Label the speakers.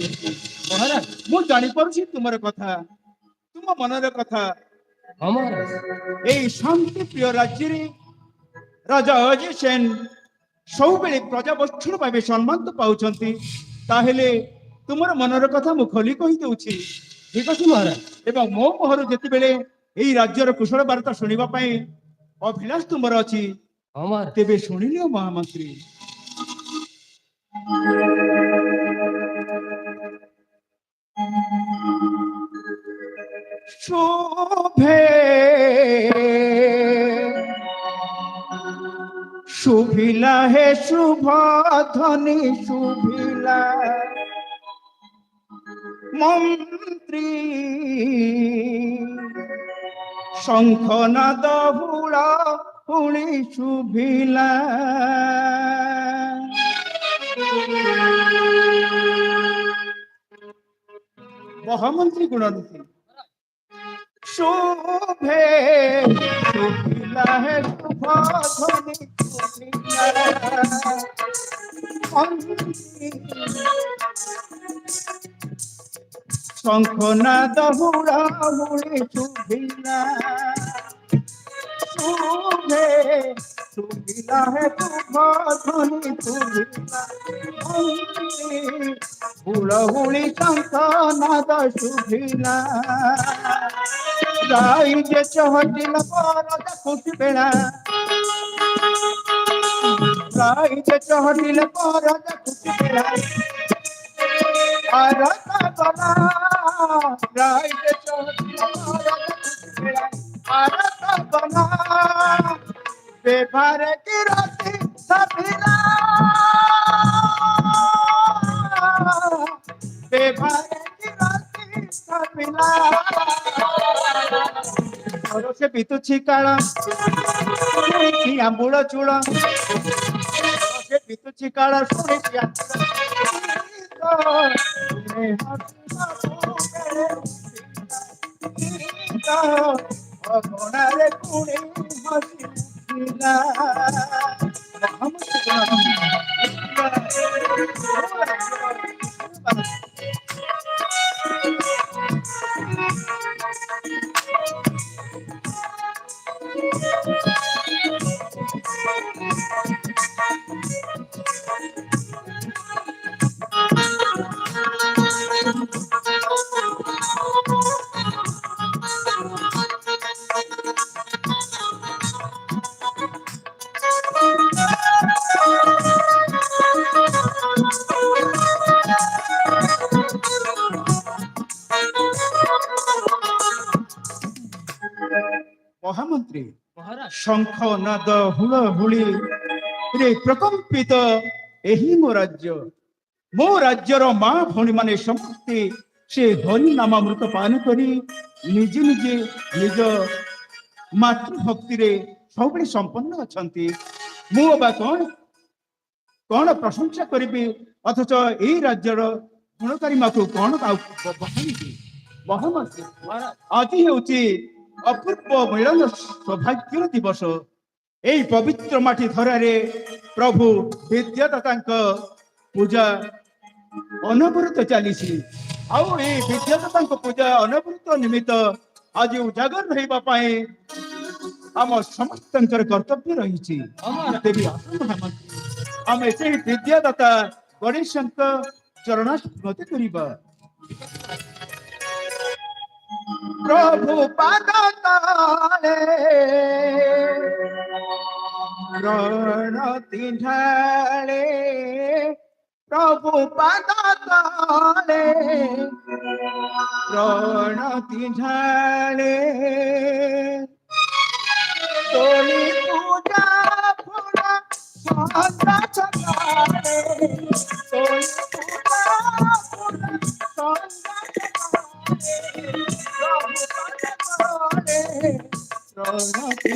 Speaker 1: ମହାରାଜ
Speaker 2: ମୁଁ ଜାଣିପାରୁଛି ତୁମର କଥା, ତୁମ ମନର କଥା।
Speaker 1: ହଁ ମହାରାଜ।
Speaker 2: এই ଶାନ୍ତି ପ୍ରିୟ ରାଜ୍ୟରେ ରାଜା ଅଜୟ ସେନ ସବୁବେଳେ ପ୍ରଜାବତ୍ସଳ ଭାବେ ସମ୍ମାନ ପାଉଛନ୍ତି। ତାହେଲେ ତୁମର ମନର କଥା ମୁଁ ଖୋଲି କହିଦେଉଛି।
Speaker 1: ଠିକ ଅଛି ମହାରାଜ।
Speaker 2: ଏବଂ ମୋ ମୁହଁରୁ ଯେତେବେଳେ ଏହି ରାଜ୍ୟର କୁଶଳ ବାର୍ତ୍ତା ଶୁଣିବା ପାଇଁ ଅଭିଳାଷ ତୁମର ଅଛି,
Speaker 1: ହଁ ମହାରାଜ।
Speaker 2: ତେବେ ଶୁଣିନିଅ ମହାମନ୍ତ୍ରୀ। শোভে শুভিলা হে শুভ ধ্বনি শুভিলা মন্ত্রী শঙ্খনাদ হুড়া হুড়ি শুভিলা। মহামন্ত্রী গুণনীতি শোভে শুভিলা হে শুভ ধ্বনি শুভিলা শঙ্খনাদ হুড়া হুড়ি শুভিলা। শুভে শুভিলা হে শুভ ধ্বনি শুভিলা হুড়হুড়ি শঙ্খনাদ শুভিলা। রাই যে চহটিল পরদ খুশি বেড়া, রাই যে চহটিল পরদ খুশি বেড়া আরতা গলা। রাই যে চহটিল পরদ খুশি বেড়া আরতা গলা বেভারে কি রাতি সাবিলা। বেভারে কি রাতি সাবিলা। সে বিতুছি কাଳ ଶୁଣିଛି ଆମ୍ବୁଳ ଚୂଳ, ସେ ବିତୁଛି କାଳ ଶୁଣିଛି ଅଗଣାରେ କୁଣି ହସି ଉଠିଲା। ମହାମନ୍ତ୍ରୀ
Speaker 1: ମହାରାଜ
Speaker 2: ଶଙ୍ଖ ନାଦ ହୁଳ ହୁଳି ରେ ପ୍ରକମ୍ପିତ ଏହି ମୋ ରାଜ୍ୟ। ମୋ ରାଜ୍ୟର ମା ଭଉଣୀ ମାନେ ସମସ୍ତେ ସେ ହରି ନାମାମୃତ ପାନ କରି ନିଜେ ନିଜେ ନିଜ ମାତୃଭକ୍ତିରେ ସବୁବେଳେ ସମ୍ପନ୍ନ ଅଛନ୍ତି। ମୁଁ ବା କଣ ପ୍ରଶଂସା କରିବି, ଅଥଚ ଏହି ରାଜ୍ୟର ଗୁଣକାରୀମାକୁ କଣ କହିବି? ମହାମନ୍ତ୍ରୀ ଆଜି ହେଉଛି ଅପୂର୍ବ ମିଳନ ସୌଭାଗ୍ୟର ଦିବସ। এই পবিত্র মাটি ধরারে প্রভু বিদ্যাদাতাଙ୍କ ପୂଜା ଅନବରତ ଚାଲିଛି। ଆଉ এই ବିଦ୍ୟାଦାତାଙ୍କ ପୂଜା ଅନବରତ ନିମିତ୍ତ ଆଜି ଉଜାଗର ରହିବା ପାଇଁ ଆମ ସମସ୍ତଙ୍କର କର୍ତ୍ତବ୍ୟ ରହିଛି। ତେବେ ଆସନ୍ତୁ ମହାମନ୍ତ୍ରୀ, ଆମେ ସେହି ବିଦ୍ୟାଦାତା ଗଣେଶଙ୍କ ଚରଣାସ୍ପତି କରିବା। প্রভু পাদ তলে প্রণতি ঢালে, প্রভু পাদ তলে প্রণতি ঢালে তোলি পূজা ফুলা সন্ধ্যা সকালে, তোলি পূজা ফুলা সন্ধ্যা সকালে প্রণতি